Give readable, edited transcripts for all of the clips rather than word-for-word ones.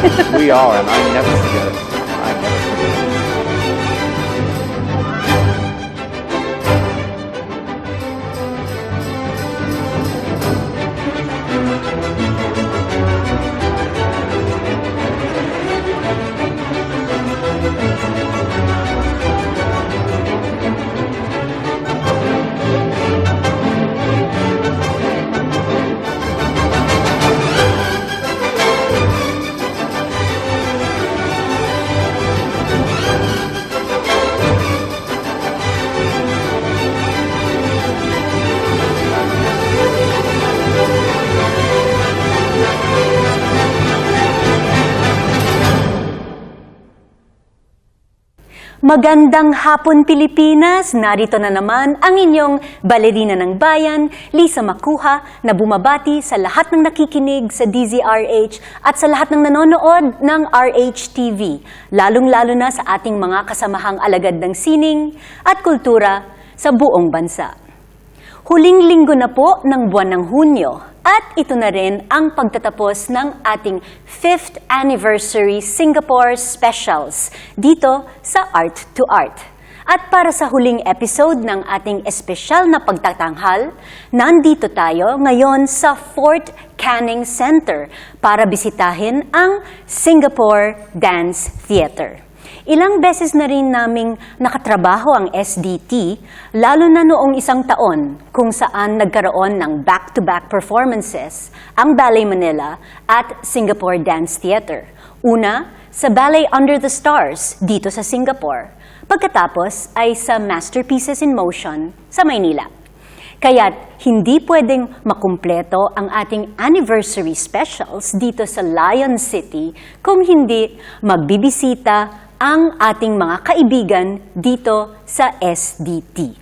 We are, and I never forget it. I never forget it. Magandang hapon Pilipinas! Narito na naman ang inyong balerina ng bayan, Lisa Macuja, na bumabati sa lahat ng nakikinig sa DZRH at sa lahat ng nanonood ng RH-TV, lalong-lalo na sa ating mga kasamahang alagad ng sining at kultura sa buong bansa. Huling linggo na po ng buwan ng Hunyo. At ito na rin ang pagtatapos ng ating 5th Anniversary Singapore Specials dito sa Art2art. At para sa huling episode ng ating espesyal na pagtatanghal, nandito tayo ngayon sa Fort Canning Center para bisitahin ang Singapore Dance Theatre. Ilang beses na rin naming nakatrabaho ang SDT, lalo na noong isang taon kung saan nagkaroon ng back-to-back performances ang Ballet Manila at Singapore Dance Theatre. Una, sa Ballet Under the Stars dito sa Singapore. Pagkatapos ay sa Masterpieces in Motion sa Maynila. Kaya't hindi pwedeng makumpleto ang ating anniversary specials dito sa Lion City kung hindi magbibisita ang ating mga kaibigan dito sa SDT.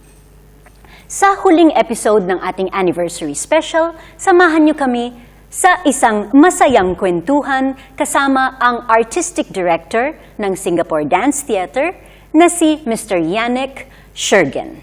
Sa huling episode ng ating anniversary special, samahan niyo kami sa isang masayang kwentuhan kasama ang Artistic Director ng Singapore Dance Theatre na si Mr. Yannick Shergen.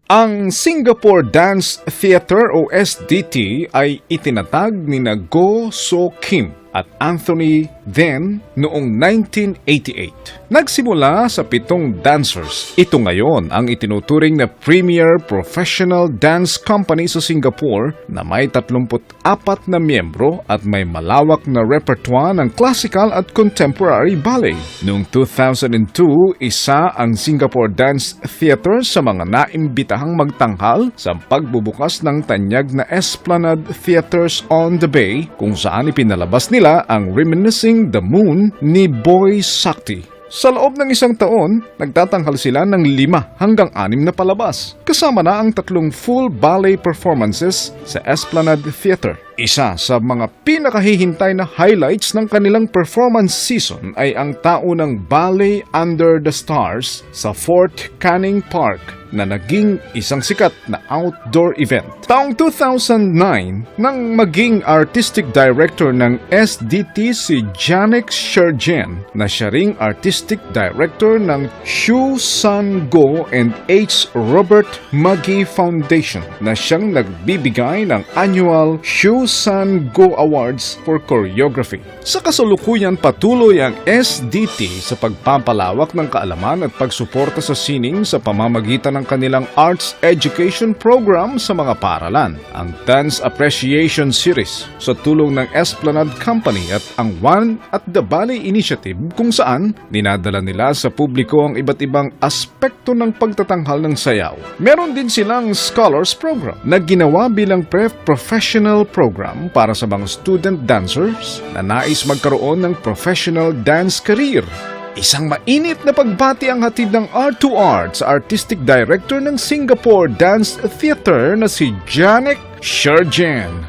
Ang Singapore Dance Theatre o SDT ay itinatag ni Go So Kim at Anthony Then noong 1988. Nagsimula sa 7 dancers. Ito ngayon ang itinuturing na premier professional dance company sa Singapore na may 34 na miyembro at may malawak na repertoire ng classical at contemporary ballet. Noong 2002, isa ang Singapore Dance Theatre sa mga naimbitahang magtanghal sa pagbubukas ng tanyag na Esplanade Theatres on the Bay kung saan ipinalabas nila ang Reminiscing the Moon ni Boy Sakti. Sa loob ng isang taon, nagtatanghal sila ng 5 hanggang 6 na palabas. Kasama na ang 3 full ballet performances sa Esplanade Theatre. Isa sa mga pinakahihintay na highlights ng kanilang performance season ay ang taunang Ballet Under the Stars sa Fort Canning Park na naging isang sikat na outdoor event. Taong 2009, nang maging artistic director ng SDT si Yannick Shergen na siya ring artistic director ng Shu San Go and H. Robert Maggie Foundation na siyang nagbibigay ng annual Shu San Go Awards for Choreography. Sa kasalukuyan, patuloy ang SDT sa pagpapalawak ng kaalaman at pagsuporta sa sining sa pamamagitan ng kanilang arts education program sa mga paaralan, ang Dance Appreciation Series sa tulong ng Esplanade Company at ang One at the Ballet Initiative kung saan dinadala nila sa publiko ang iba't ibang aspekto ng pagtatanghal ng sayaw. Meron din silang Scholars Program na ginawa bilang professional program para sa mga student dancers na nais magkaroon ng professional dance career. Isang mainit na pagbati ang hatid ng Art2art sa Artistic Director ng Singapore Dance Theatre na si Yannick Shergen.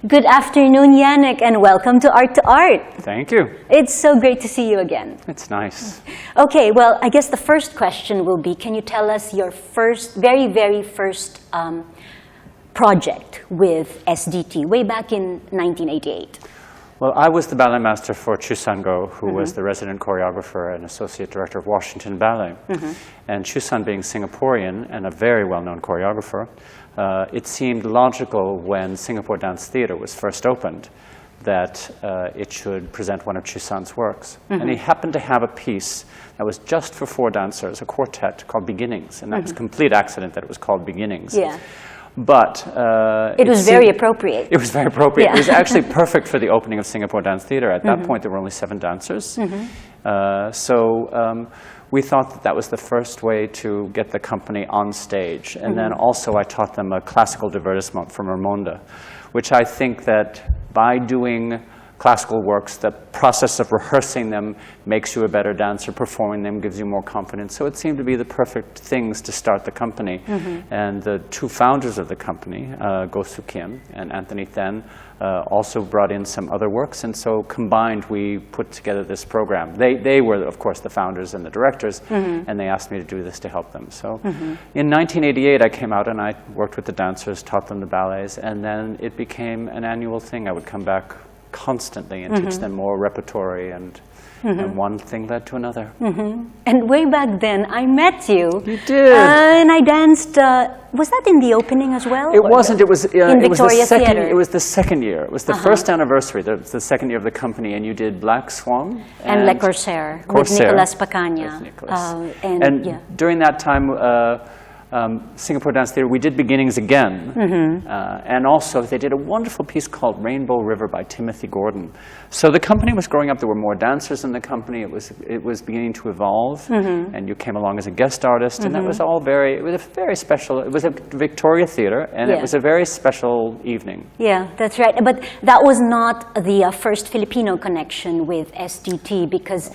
Good afternoon, Yannick, and welcome to Art2art. Thank you. It's so great to see you again. It's nice. Okay, well, I guess the first question will be, can you tell us your very first project with SDT way back in 1988? Well, I was the ballet master for Chu San-go, who was the resident choreographer and associate director of Washington Ballet. And Chu San, being Singaporean and a very well-known choreographer, it seemed logical when Singapore Dance Theatre was first opened that it should present one of Chusan's works. And he happened to have a piece that was just for 4 dancers, a quartet called Beginnings, and that was a complete accident that it was called Beginnings. Yeah. But it was very appropriate. It was very appropriate. Yeah. It was actually perfect for the opening of Singapore Dance Theatre. At that point, there were only 7 dancers. We thought that that was the first way to get the company on stage. And then also I taught them a classical divertissement from Ramonda, which I think that by doing classical works, the process of rehearsing them makes you a better dancer. Performing them gives you more confidence. So it seemed to be the perfect things to start the company. And the 2 founders of the company, Go Soo Kim and Anthony Then, also brought in some other works. And so combined, we put together this program. They were, of course, the founders and the directors, and they asked me to do this to help them. So in 1988, I came out and I worked with the dancers, taught them the ballets, and then it became an annual thing. I would come back constantly and teach them more repertory, and one thing led to another. And way back then, I met you. You did. And I danced, was that in the opening as well? It wasn't. It was in Victoria Theatre. It was the second year. It was the first anniversary, the second year of the company, and you did Black Swan. And Le Corsaire with Nicolas Pacagna. And yeah. during that time, Singapore Dance Theatre, we did Beginnings again. And also, they did a wonderful piece called Rainbow River by Timothy Gordon. So the company was growing up. There were more dancers in the company. It was beginning to evolve. And you came along as a guest artist. And that was all it was a very special, it was a Victoria Theatre, and it was a very special evening. Yeah, that's right. But that was not the first Filipino connection with SDT, because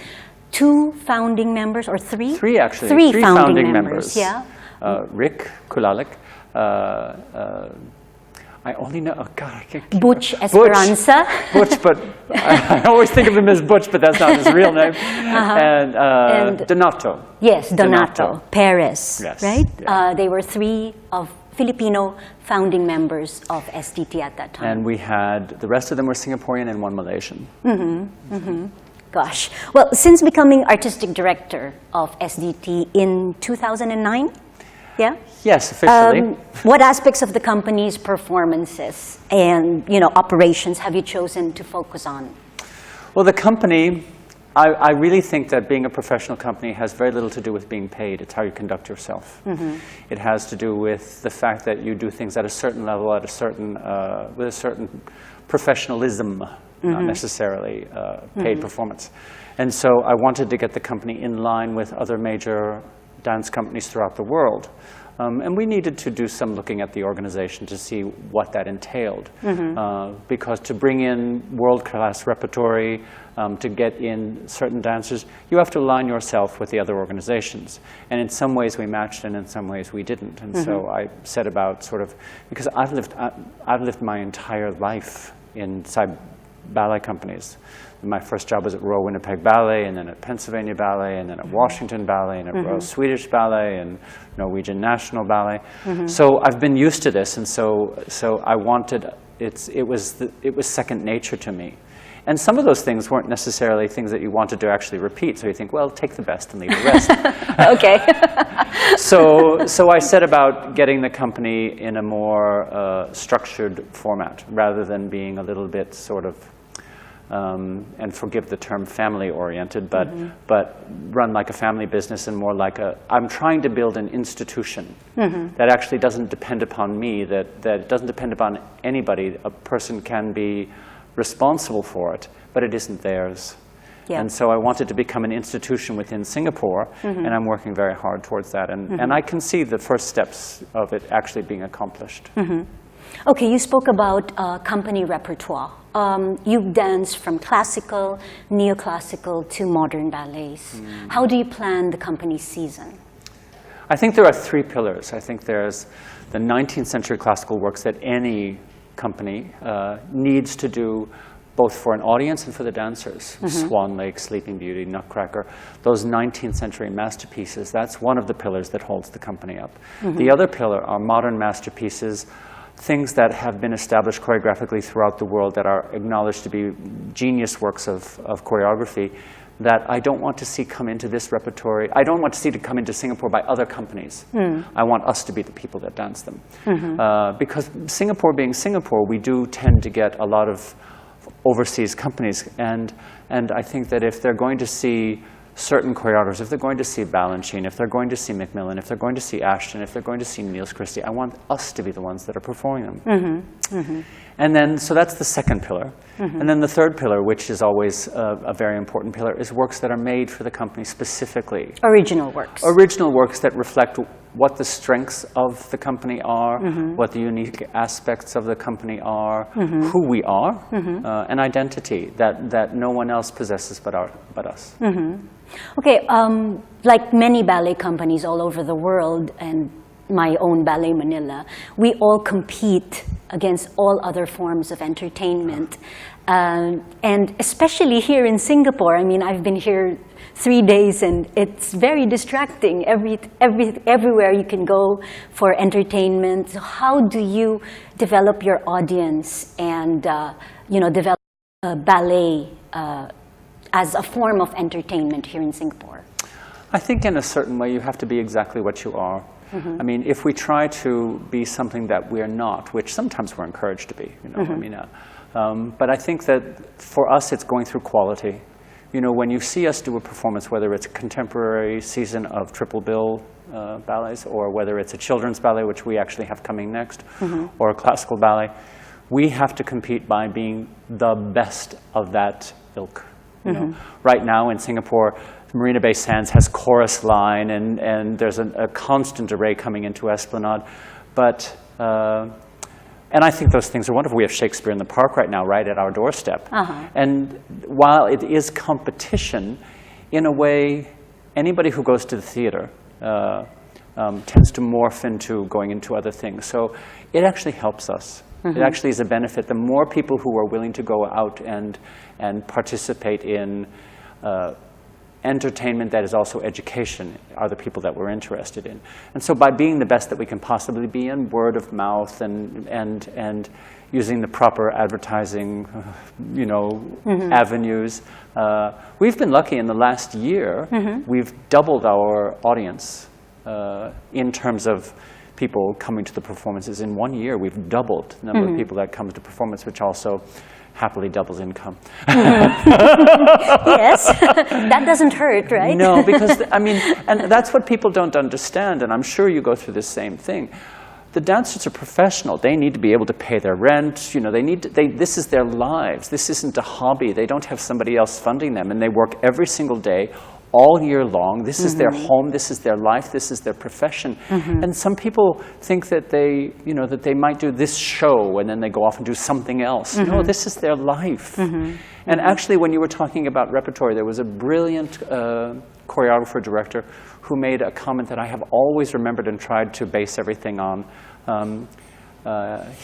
2 founding members, or 3? 3, actually. 3 3 founding members. Yeah. Rick Kulalik, I only know, oh God, I can't. Butch Esperanza. Butch, but I always think of him as Butch, but that's not his real name. And Donato. Yes, Donato Perez, Yes, right? yeah. They were 3 of Filipino founding members of SDT at that time. And we had, the rest of them were Singaporean and 1 Malaysian. Gosh. Well, since becoming artistic director of SDT in 2009, yeah? Yes, officially. What aspects of the company's performances and, operations have you chosen to focus on? Well, the company, I really think that being a professional company has very little to do with being paid. It's how you conduct yourself. It has to do with the fact that you do things at a certain level, at a certain, with a certain professionalism, not necessarily paid performance. And so I wanted to get the company in line with other major dance companies throughout the world. And we needed to do some looking at the organization to see what that entailed. Because to bring in world-class repertory, to get in certain dancers, you have to align yourself with the other organizations. And in some ways we matched, and in some ways we didn't. And so I set about sort of, because I've lived my entire life inside ballet companies. My first job was at Royal Winnipeg Ballet, and then at Pennsylvania Ballet, and then at Washington Ballet, and at Royal Swedish Ballet, and Norwegian National Ballet. So I've been used to this, and so I wanted, it was second nature to me. And some of those things weren't necessarily things that you wanted to actually repeat, so you think, well, take the best and leave the rest. Okay. So I set about getting the company in a more structured format, rather than being a little bit sort of, and forgive the term family-oriented, but run like a family business, and more like I'm trying to build an institution that actually doesn't depend upon me, that doesn't depend upon anybody. A person can be responsible for it, but it isn't theirs. Yeah. And so I wanted to become an institution within Singapore, and I'm working very hard towards that. And I can see the first steps of it actually being accomplished. Okay, you spoke about company repertoire. You've danced from classical, neoclassical to modern ballets. How do you plan the company's season? I think there are 3 pillars. I think there's the 19th century classical works that any company needs to do, both for an audience and for the dancers. Swan Lake, Sleeping Beauty, Nutcracker, those 19th century masterpieces, that's one of the pillars that holds the company up. The other pillar are modern masterpieces, things that have been established choreographically throughout the world that are acknowledged to be genius works of choreography that I don't want to see come into this repertory. I don't want to see to come into Singapore by other companies. I want us to be the people that dance them. Because Singapore being Singapore, we do tend to get a lot of overseas companies. And I think that if they're going to see certain choreographers, if they're going to see Balanchine, if they're going to see Macmillan, if they're going to see Ashton, if they're going to see Niels Christie, I want us to be the ones that are performing them. And then, so that's the second pillar. And then the third pillar, which is always a very important pillar, is works that are made for the company specifically. Original works. Original works that reflect what the strengths of the company are, what the unique aspects of the company are, who we are, an identity that no one else possesses but us. Okay, like many ballet companies all over the world, and my own Ballet Manila, we all compete against all other forms of entertainment. And especially here in Singapore, I mean, I've been here 3 days and it's very distracting. Everywhere you can go for entertainment. So how do you develop your audience and develop ballet as a form of entertainment here in Singapore? I think in a certain way you have to be exactly what you are. I mean, if we try to be something that we're not, which sometimes we're encouraged to be, I mean, but I think that for us it's going through quality. When you see us do a performance, whether it's a contemporary season of triple bill ballets, or whether it's a children's ballet, which we actually have coming next, or a classical ballet, we have to compete by being the best of that ilk. Right now in Singapore, Marina Bay Sands has chorus line, and there's a constant array coming into Esplanade. But, and I think those things are wonderful. We have Shakespeare in the Park right now, right at our doorstep. And while it is competition, in a way, anybody who goes to the theater tends to morph into going into other things. So it actually helps us. It actually is a benefit. The more people who are willing to go out and participate in entertainment that is also education are the people that we're interested in. And so by being the best that we can possibly be in, word of mouth and using the proper advertising, avenues, we've been lucky in the last year. We've doubled our audience in terms of people coming to the performances. In 1 year, we've doubled the number of people that come to performance, which also happily doubles income. Yes, that doesn't hurt, right? No, because, and that's what people don't understand, and I'm sure you go through the same thing. The dancers are professional. They need to be able to pay their rent. This is their lives. This isn't a hobby. They don't have somebody else funding them, and they work every single day, all year long. This is their home. This is their life. This is their profession. And some people think that they might do this show and then they go off and do something else. No, this is their life. And actually, when you were talking about repertory, there was a brilliant choreographer director who made a comment that I have always remembered and tried to base everything on.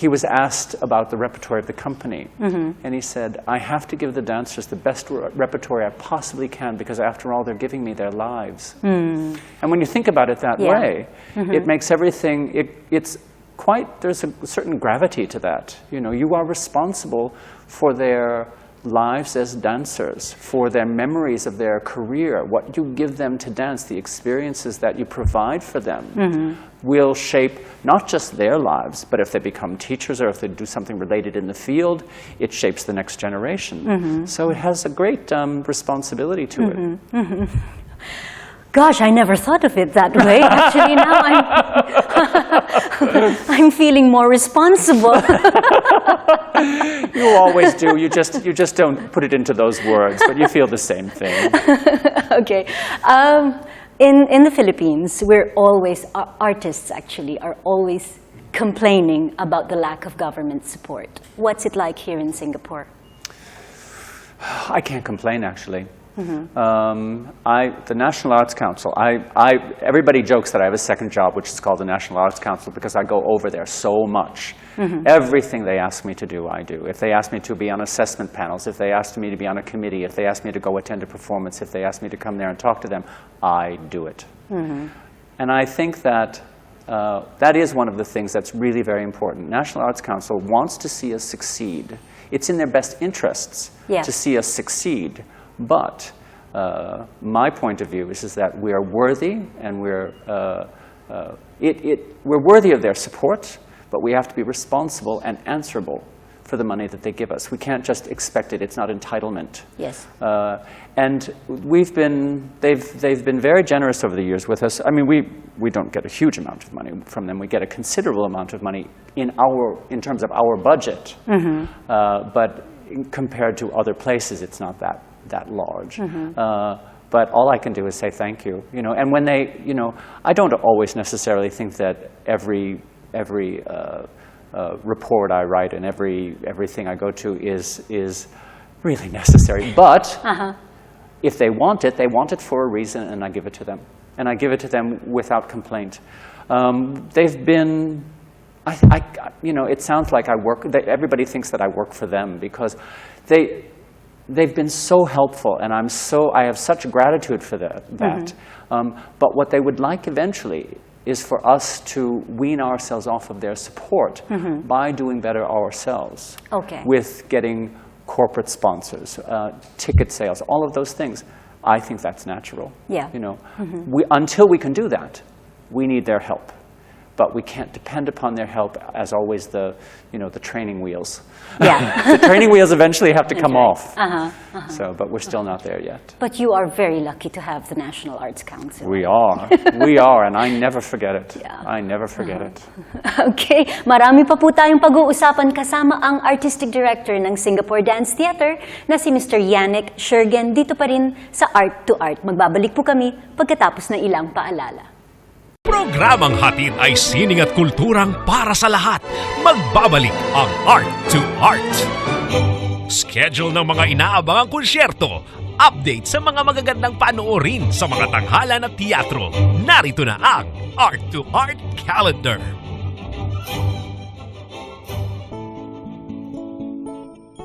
He was asked about the repertoire of the company, and he said, I have to give the dancers the best repertoire I possibly can, because after all, they're giving me their lives. And when you think about it that way, it makes everything, there's a certain gravity to that. You are responsible for their lives as dancers, for their memories of their career. What you give them to dance, the experiences that you provide for them will shape not just their lives, but if they become teachers or if they do something related in the field, it shapes the next generation. So it has a great responsibility to it. Gosh, I never thought of it that way. Actually, now I'm feeling more responsible. You always do. You just don't put it into those words, but you feel the same thing. Okay. In the Philippines, artists actually are always complaining about the lack of government support. What's it like here in Singapore? I can't complain, actually. The National Arts Council, everybody jokes that I have a second job, which is called the National Arts Council, because I go over there so much. Everything they ask me to do, I do. If they ask me to be on assessment panels, if they ask me to be on a committee, if they ask me to go attend a performance, if they ask me to come there and talk to them, I do it. And I think that that is one of the things that's really very important. National Arts Council wants to see us succeed. It's in their best interests to see us succeed. But my point of view is that we are worthy, and we're worthy of their support, but we have to be responsible and answerable for the money that they give us. We can't just expect it. It's not entitlement. Yes. And they've been very generous over the years with us. I mean, we don't get a huge amount of money from them. We get a considerable amount of money in terms of our budget. But compared to other places, it's not that large. But all I can do is say thank you. And when they, I don't always necessarily think that every report I write and everything I go to is really necessary. But if they want it for a reason, and I give it to them. And I give it to them without complaint. They've been, it sounds like everybody thinks that I work for them because they've been so helpful, and I have such gratitude for that. But what they would like eventually is for us to wean ourselves off of their support by doing better ourselves. Okay. With getting corporate sponsors, ticket sales, all of those things. I think that's natural. Yeah. Until we can do that, we need their help. But we can't depend upon their help as always the training wheels. Yeah. The training wheels eventually have to come off. But we're still not there yet. But you are very lucky to have the National Arts Council. We are, and I never forget it. Yeah. I never forget it. Okay, marami pa po tayong pag-uusapan kasama ang Artistic Director ng Singapore Dance Theatre na si Mr. Yannick Shergen dito pa rin sa Art2art. Magbabalik po kami pagkatapos ng ilang paalala. Programang hatid ay sining at kulturang para sa lahat. Magbabalik ang Art2art. Schedule ng mga inaabangang konsyerto. Update sa mga magagandang panoorin sa mga tanghalan at teatro. Narito na ang Art2art Calendar.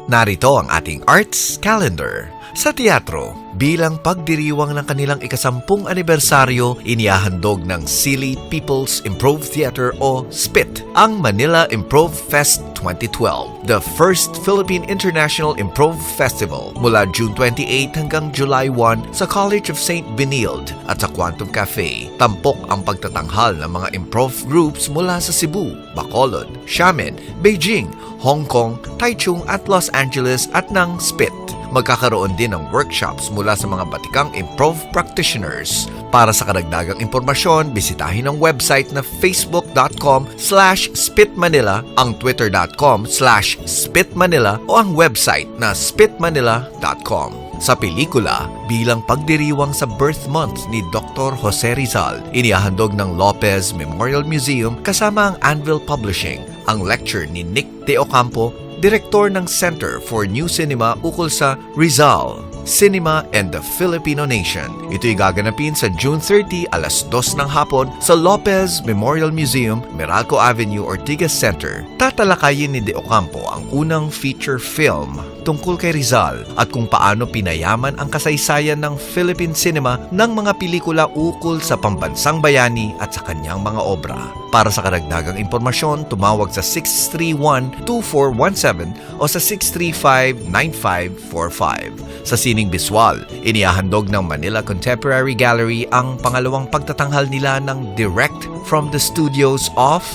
Narito ang ating Arts Calendar. Sa teatro, bilang pagdiriwang ng kanilang ika-10 anibersaryo, inihahandog ng Silly People's Improv Theater o SPIT ang Manila Improv Fest 2012, the first Philippine International Improv Festival mula June 28 hanggang July 1 sa College of St. Benilde at sa Quantum Cafe. Tampok ang pagtatanghal ng mga improv groups mula sa Cebu, Bacolod, Xiamen, Beijing, Hong Kong, Taichung at Los Angeles at ng SPIT. Magkakaroon din ng workshops mula sa mga batikang improv practitioners. Para sa karagdagang impormasyon, bisitahin ang website na facebook.com/spitmanila, ang twitter.com/spitmanila o ang website na spitmanila.com. Sa pelikula, bilang pagdiriwang sa birth month ni Dr. Jose Rizal, inihahandog ng Lopez Memorial Museum kasama ang Anvil Publishing, ang lecture ni Nick De Ocampo, Direktor ng Center for New Cinema ukol sa Rizal, Cinema and the Filipino Nation. Ito'y gaganapin sa June 30 alas 2 ng hapon sa Lopez Memorial Museum, Meralco Avenue, Ortigas Center. Tatalakayin ni De Ocampo ang unang feature film tungkol kay Rizal at kung paano pinayaman ang kasaysayan ng Philippine cinema ng mga pelikula ukol sa pambansang bayani at sa kanyang mga obra. Para sa karagdagang impormasyon, tumawag sa 631-2417 o sa 635-9545. Sa sining biswal, inihahandog ng Manila Contemporary Gallery ang pangalawang pagtatanghal nila ng Direct from the Studios of,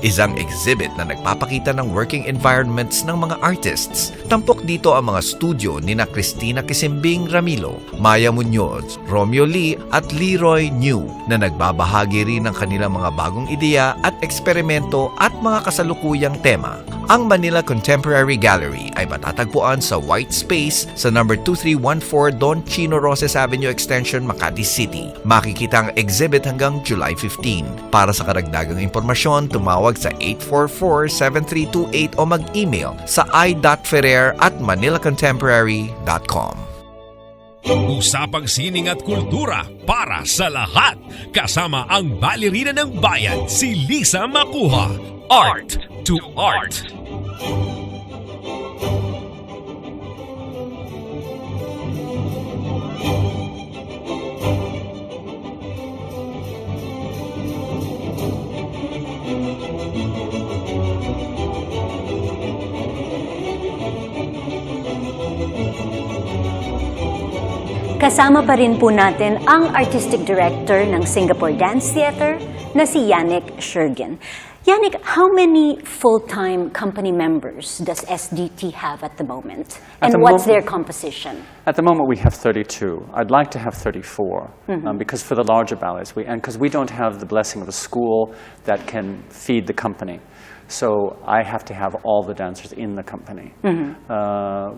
isang exhibit na nagpapakita ng working environments ng mga artists. Tampok dito ang mga studio ni na Cristina Quisimbing Ramilo, Maya Muñoz, Romeo Lee at Leroy New na nagbabahagi rin ng kanilang mga bagong ideya at eksperimento at mga kasalukuyang tema. Ang Manila Contemporary Gallery ay matatagpuan sa White Space sa number 2314 Don Chino Roses Avenue Extension, Makati City. Makikita ang exhibit hanggang July 15. Para sa karagdagang impormasyon, tumawag sa 844-7328 o mag-email sa i.ferrer@manilacontemporary.com. Usapang sining at kultura para sa lahat. Kasama ang balerina ng bayan, si Lisa Macuja. Art2art. Kasama pa rin po natin ang Artistic Director ng Singapore Dance Theatre na si Yannick Shergen. Yannick, how many full-time company members does SDT have at the moment? At And the what's moment- their composition? At the moment, we have 32. I'd like to have 34, because for the larger ballets, and because we don't have the blessing of a school that can feed the company. So I have to have all the dancers in the company.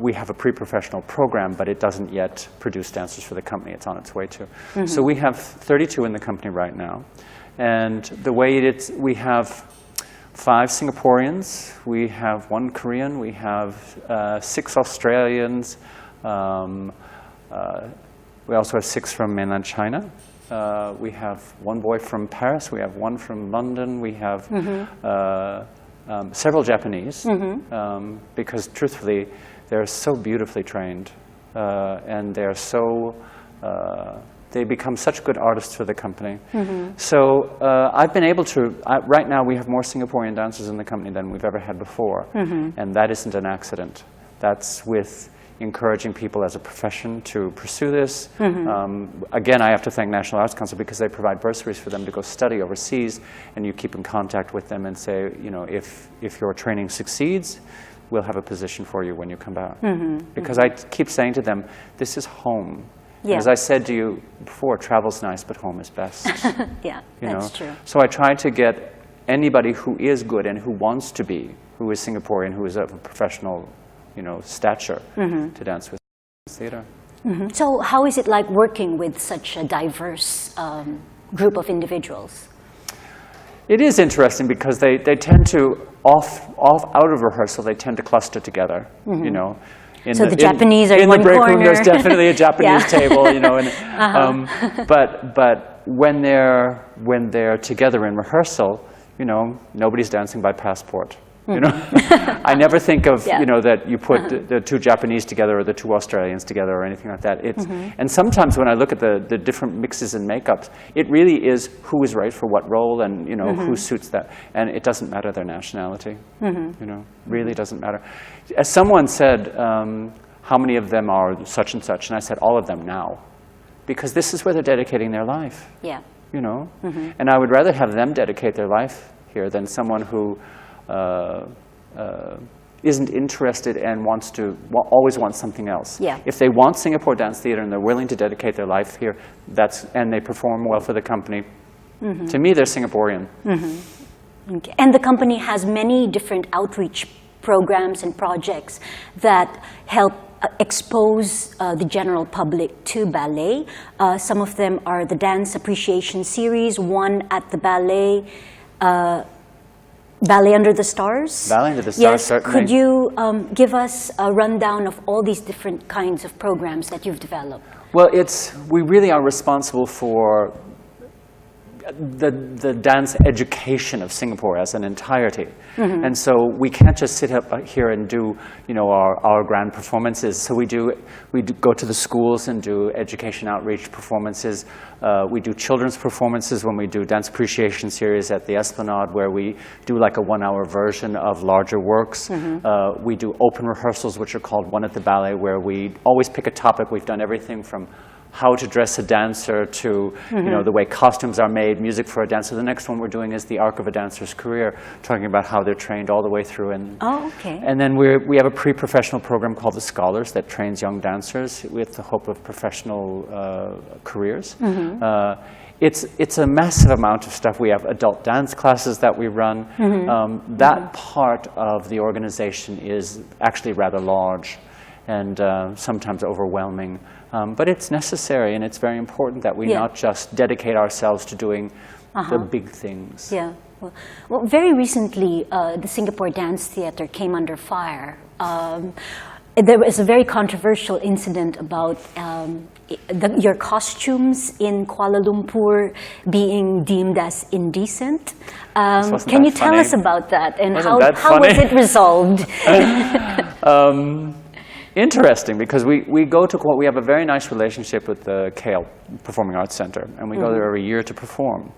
We have a pre-professional program, but it doesn't yet produce dancers for the company. It's on its way to. So we have 32 in the company right now. And the way it's, we have 5 Singaporeans, we have 1 Korean, we have 6 Australians, we also have 6 from mainland China. We have 1 boy from Paris, we have 1 from London, we have several Japanese, because truthfully, they're so beautifully trained, and they're so, they become such good artists for the company. So I've been able to, right now we have more Singaporean dancers in the company than we've ever had before, and that isn't an accident. That's with encouraging people as a profession to pursue this. Again, I have to thank National Arts Council because they provide bursaries for them to go study overseas, and you keep in contact with them and say, you know, if your training succeeds, we'll have a position for you when you come back. Because I keep saying to them, this is home. Yeah. As I said to you before, travel's nice, but home is best. Yeah, You that's know? true. So I try to get anybody who is good and who wants to be, who is Singaporean, who is of a professional, you know, stature, to dance with theater. So how is it like working with such a diverse group of individuals? It is interesting because they tend to, out of rehearsal, they tend to cluster together, you know. So the Japanese are in the one break room, corner. there's definitely a Japanese Yeah. table, you know. And, but when they're together in rehearsal, you know, nobody's dancing by passport. You know, I never think of, Yeah. you know, that you put the 2 Japanese together or the 2 Australians together or anything like that. It's, and sometimes when I look at the different mixes and makeups, it really is who is right for what role and, you know, who suits that. And it doesn't matter their nationality, you know, really doesn't matter. As someone said, how many of them are such and such? And I said, all of them now. Because this is where they're dedicating their life, Yeah. you know. And I would rather have them dedicate their life here than someone who isn't interested and always wants something else. Yeah. If they want Singapore Dance Theatre and they're willing to dedicate their life here, and they perform well for the company, to me they're Singaporean. Okay. And the company has many different outreach programs and projects that help expose the general public to ballet. Some of them are the Dance Appreciation Series, one at the ballet, Ballet Under the Stars? Ballet Under the Stars, yes. certainly. Could you give us a rundown of all these different kinds of programs that you've developed? Well, we really are responsible for the dance education of Singapore as an entirety. And so we can't just sit up here and do, you know, our grand performances. So we do go to the schools and do education outreach performances. We do children's performances when we do Dance Appreciation Series at the Esplanade, where we do like a 1-hour version of larger works. We do open rehearsals, which are called One at the Ballet, where we always pick a topic. We've done everything from how to dress a dancer to, you know, the way costumes are made, music for a dancer. The next one we're doing is the arc of a dancer's career, talking about how they're trained all the way through. And, Oh, okay. and then we have a pre-professional program called The Scholars that trains young dancers with the hope of professional careers. It's a massive amount of stuff. We have adult dance classes that we run. That part of the organization is actually rather large and sometimes overwhelming. But it's necessary, and it's very important that we not just dedicate ourselves to doing the big things. Yeah. Well, very recently, the Singapore Dance Theatre came under fire. There was a very controversial incident about your costumes in Kuala Lumpur being deemed as indecent. Can you tell us about that, and how was it resolved? Interesting, because we go to, we have a very nice relationship with the KL Performing Arts Center, and we go there every year to perform.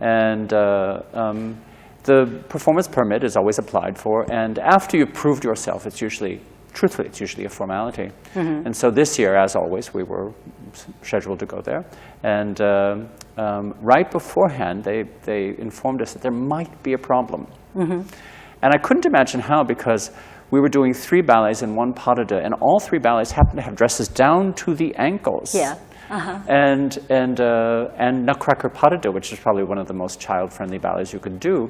And the performance permit is always applied for, and after you've proved yourself, it's usually, truthfully, it's usually a formality. And so this year, as always, we were scheduled to go there. And right beforehand, they informed us that there might be a problem. And I couldn't imagine how, because we were doing 3 ballets and 1 pas de deux, and all 3 ballets happened to have dresses down to the ankles. Yeah. And Nutcracker pas de deux, which is probably one of the most child-friendly ballets you could do.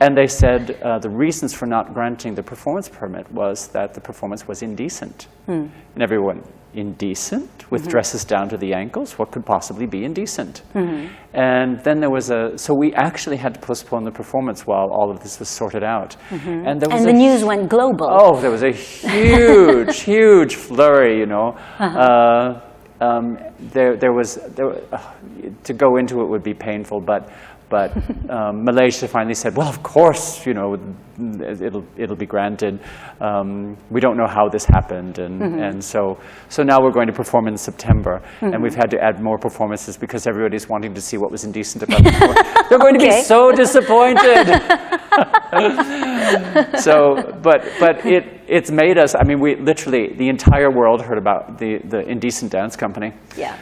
And they said the reasons for not granting the performance permit was that the performance was indecent. And everyone, indecent? With dresses down to the ankles? What could possibly be indecent? And then there was so we actually had to postpone the performance while all of this was sorted out. And the news went global. Oh, there was a huge, huge flurry, you know. To go into it would be painful, but Malaysia finally said, well, of course, you know, it'll be granted. We don't know how this happened, and so now we're going to perform in September, and we've had to add more performances because everybody's wanting to see what was indecent about the performance. They're going to be so disappointed. But it's made us. I mean, we literally, the entire world heard about the indecent dance company. Yeah.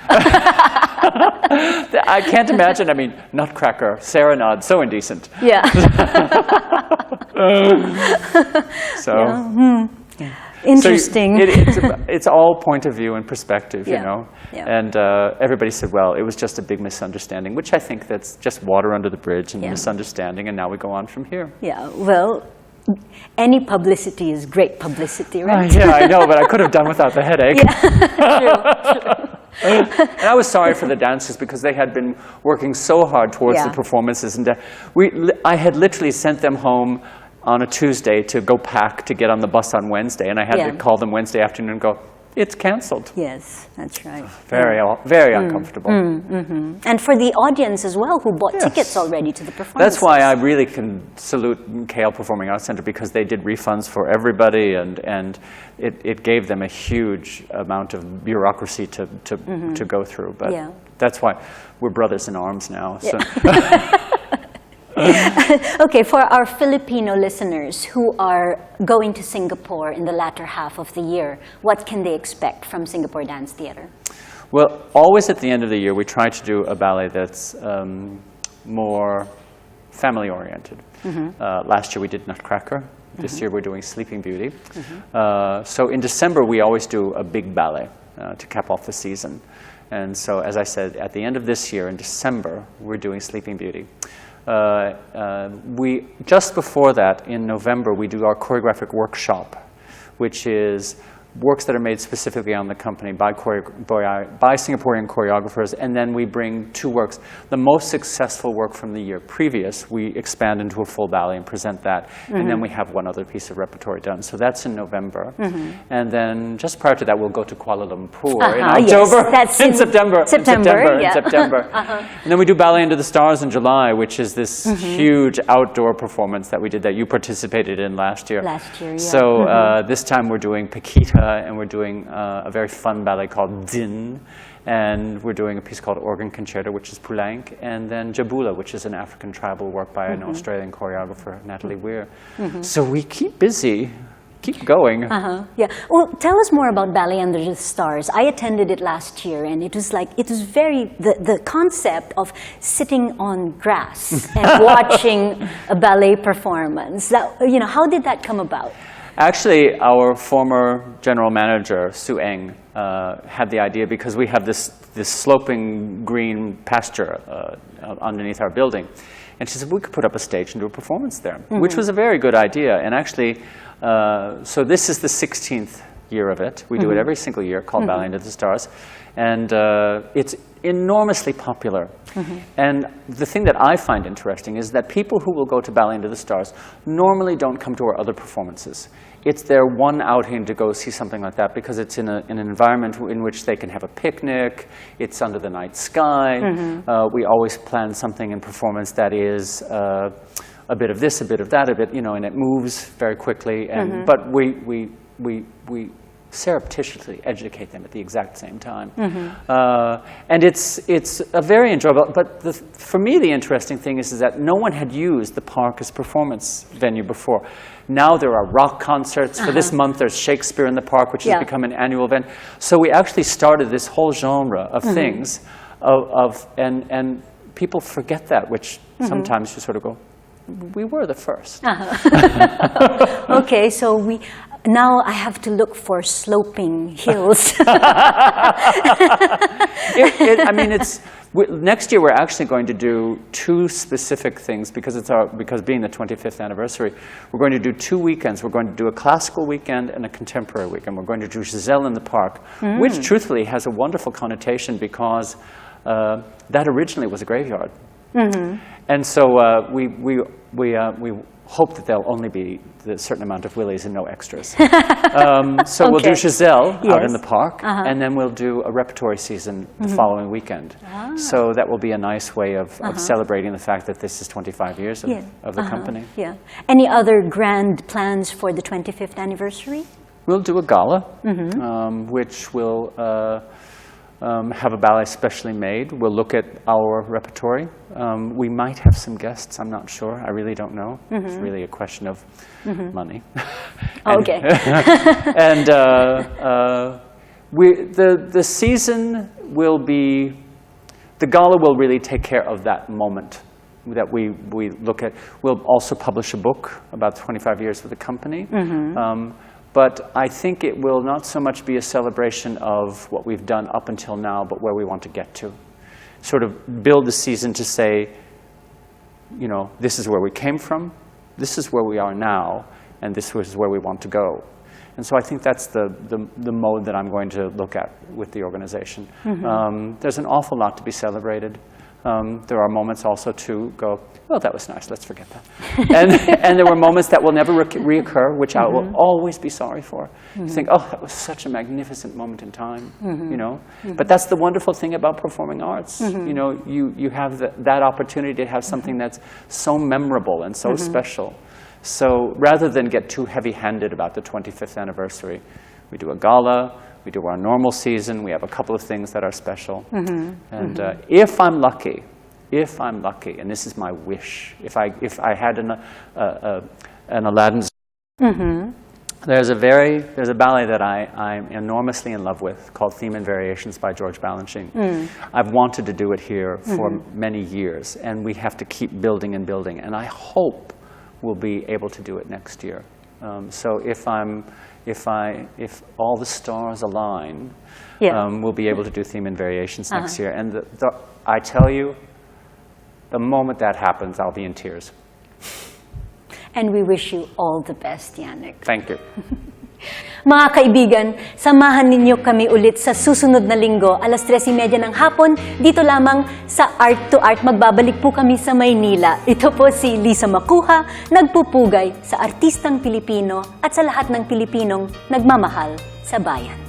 I can't imagine. I mean, Nutcracker, Serenade, so indecent. Yeah. Interesting. So it's all point of view and perspective, you know. Yeah. And everybody said, well, it was just a big misunderstanding, which I think that's just water under the bridge and misunderstanding, and now we go on from here. Yeah, well, any publicity is great publicity, right? Yeah, I know, but I could have done without the headache. True. And I was sorry for the dancers because they had been working so hard towards the performances, and I had literally sent them home on a Tuesday to go pack to get on the bus on Wednesday, and I had to call them Wednesday afternoon and go, it's cancelled. Yes, that's right. Very uncomfortable. And for the audience as well, who bought tickets already to the performance. That's why I really can salute KL Performing Arts Center, because they did refunds for everybody, and it gave them a huge amount of bureaucracy to go through. But that's why we're brothers in arms now. So. Okay, for our Filipino listeners who are going to Singapore in the latter half of the year, what can they expect from Singapore Dance Theatre? Well, always at the end of the year, we try to do a ballet that's more family-oriented. Last year we did Nutcracker. This year we're doing Sleeping Beauty. So in December, we always do a big ballet to cap off the season. And so, as I said, at the end of this year, in December, we're doing Sleeping Beauty. Just before that, in November, we do our choreographic workshop, which is works that are made specifically on the company by Singaporean choreographers, and then we bring 2 works. The most successful work from the year previous, we expand into a full ballet and present that, and then we have 1 other piece of repertory done. So that's in November. And then just prior to that, we'll go to Kuala Lumpur in October, that's in September. September. And then we do Ballet Under the Stars in July, which is this huge outdoor performance that we did that you participated in last year. So this time we're doing Paquita, and we're doing a very fun ballet called Din, and we're doing a piece called Organ Concerto, which is Pulank, and then Jabula, which is an African tribal work by an Australian choreographer, Natalie Weir. So we keep busy, keep going. Yeah. Well, tell us more about Ballet Under the Stars. I attended it last year, and it was the concept of sitting on grass and watching a ballet performance. How did that come about? Actually, our former general manager, Su Eng, had the idea because we have this sloping green pasture underneath our building. And she said, we could put up a stage and do a performance there, which was a very good idea. And actually, so this is the 16th year of it. We do it every single year, called Ballet Under the Stars. And it's enormously popular. And the thing that I find interesting is that people who will go to Ballet Under the Stars normally don't come to our other performances. It's their one outing to go see something like that because it's in an environment in which they can have a picnic, it's under the night sky. We always plan something in performance that is a bit of this, a bit of that, and it moves very quickly. And but we surreptitiously educate them at the exact same time. And it's a very enjoyable, but for me the interesting thing is that no one had used the park as performance venue before. Now there are rock concerts. For this month there's Shakespeare in the park, which has become an annual event. So we actually started this whole genre of things, and people forget that, which sometimes you sort of go, we were the first. Okay, so now I have to look for sloping hills. I mean, next year we're actually going to do two specific things because being the 25th anniversary, we're going to do 2 weekends. We're going to do a classical weekend and a contemporary weekend. We're going to do Giselle in the Park, which truthfully has a wonderful connotation because that originally was a graveyard. And so we hope that there'll only be a certain amount of willies and no extras. So we'll do Giselle out in the park, and then we'll do a repertory season the following weekend. So that will be a nice way of celebrating the fact that this is 25 years of the company. Yeah. Any other grand plans for the 25th anniversary? We'll do a gala, which will have a ballet specially made. We'll look at our repertory. We might have some guests, I'm not sure. I really don't know. It's really a question of money. Okay. And the season will be, the gala will really take care of that moment that we look at. We'll also publish a book about 25 years with the company. But I think it will not so much be a celebration of what we've done up until now, but where we want to get to. Sort of build the season to say, you know, this is where we came from, this is where we are now, and this is where we want to go. And so I think that's the mode that I'm going to look at with the organization. There's an awful lot to be celebrated. There are moments also to go, well, that was nice, let's forget that. And there were moments that will never reoccur, which I will always be sorry for. You think, oh, that was such a magnificent moment in time, you know. But that's the wonderful thing about performing arts. You know, you have that opportunity to have something that's so memorable and so special. So rather than get too heavy-handed about the 25th anniversary, we do a gala, we do our normal season, we have a couple of things that are special. And if I'm lucky, and this is my wish, if I had an Aladdin's, there's a ballet that I'm enormously in love with called Theme and Variations by George Balanchine. I've wanted to do it here for many years, and we have to keep building and building, and I hope we'll be able to do it next year. So if all the stars align, we'll be able to do Theme and Variations next year. And I tell you, the moment that happens, I'll be in tears. And we wish you all the best, Yannick. Thank you. Mga kaibigan, samahan ninyo kami ulit sa susunod na linggo, alas 3:30 ng hapon, dito lamang sa Art2art. Magbabalik po kami sa Maynila. Ito po si Lisa Macuja, nagpupugay sa artistang Pilipino at sa lahat ng Pilipinong nagmamahal sa bayan.